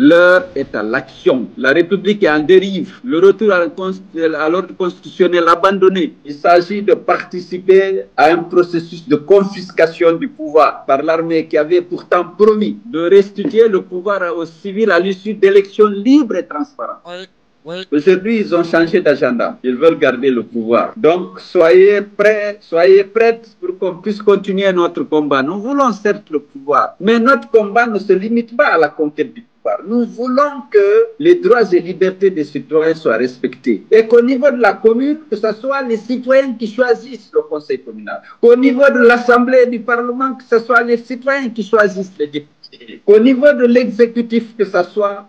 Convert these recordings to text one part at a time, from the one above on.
L'heure est à l'action. La République est en dérive. Le retour à l'ordre constitutionnel abandonné. Il s'agit de participer à un processus de confiscation du pouvoir par l'armée qui avait pourtant promis de restituer le pouvoir aux civils à l'issue d'élections libres et transparentes. Oui. Aujourd'hui, ils ont changé d'agenda. Ils veulent garder le pouvoir. Donc, soyez prêts, soyez prêtes pour qu'on puisse continuer notre combat. Nous voulons certes le pouvoir, mais notre combat ne se limite pas à la conquête du pouvoir. Nous voulons que les droits et libertés des citoyens soient respectés. Et qu'au niveau de la commune, que ce soit les citoyens qui choisissent le conseil communal. Qu'au niveau de l'Assemblée et du Parlement, que ce soit les citoyens qui choisissent les députés. Qu'au niveau de l'exécutif, que ce soit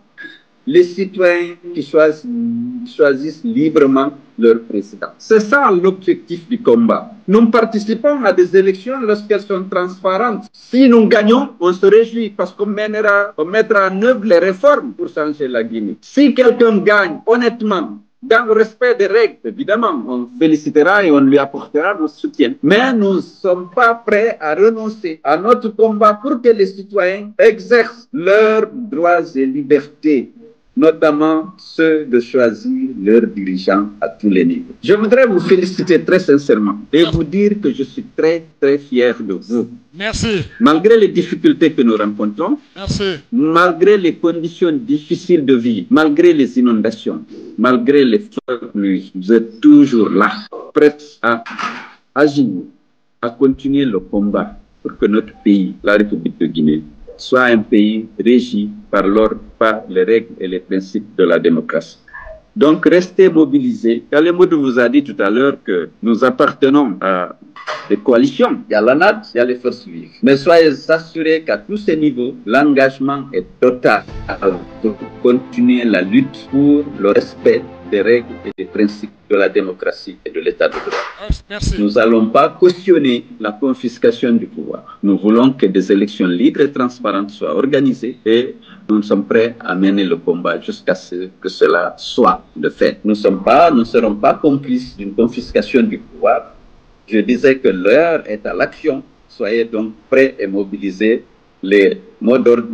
les citoyens qui choisissent librement leur président. C'est ça l'objectif du combat. Nous participons à des élections lorsqu'elles sont transparentes. Si nous gagnons, on se réjouit parce qu'on mettra en œuvre les réformes pour changer la Guinée. Si quelqu'un gagne honnêtement, dans le respect des règles, évidemment, on félicitera et on lui apportera notre soutien. Mais nous ne sommes pas prêts à renoncer à notre combat pour que les citoyens exercent leurs droits et libertés, notamment ceux de choisir leurs dirigeants à tous les niveaux. Je voudrais vous féliciter très sincèrement et vous dire que je suis très, très fier de vous. Merci. Malgré les difficultés que nous rencontrons, merci, malgré les conditions difficiles de vie, malgré les inondations, malgré les fortes pluies, vous êtes toujours là, prêts à agir, à continuer le combat pour que notre pays, la République de Guinée, soit un pays régi par l'ordre, par les règles et les principes de la démocratie. Donc, restez mobilisés. Kalemoudou vous a dit tout à l'heure que nous appartenons à des coalitions. Il y a l'ANAD, il y a les forces vives. Mais soyez assurés qu'à tous ces niveaux, l'engagement est total pour continuer la lutte pour le respect des règles et des principes de la démocratie et de l'état de droit. Merci. Nous n'allons pas cautionner la confiscation du pouvoir. Nous voulons que des élections libres et transparentes soient organisées et nous sommes prêts à mener le combat jusqu'à ce que cela soit de fait. Nous ne serons pas complices d'une confiscation du pouvoir. Je disais que l'heure est à l'action. Soyez donc prêts et mobilisés. Les mots d'ordre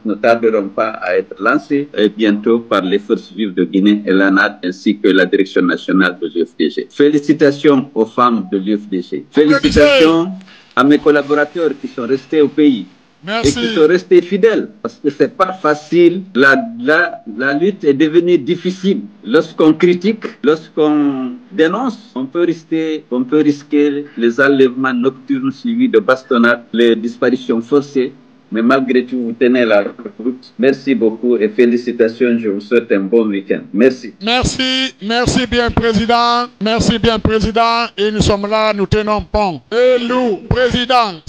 ne tarderont pas à être lancés et bientôt par les forces vives de Guinée et l'ANAD ainsi que la direction nationale de l'UFDG. Félicitations aux femmes de l'UFDG. Félicitations à mes collaborateurs qui sont restés au pays. Merci. Et qui sont restés fidèles, parce que c'est pas facile. La lutte est devenue difficile. Lorsqu'on critique, lorsqu'on dénonce, on peut risquer les enlèvements nocturnes suivis de bastonnades, les disparitions forcées. Mais malgré tout, vous tenez la route. Merci beaucoup et félicitations. Je vous souhaite un bon week-end. Merci. Merci bien, Président. Merci bien, Président. Et nous sommes là, nous tenons bon. Élu, Président.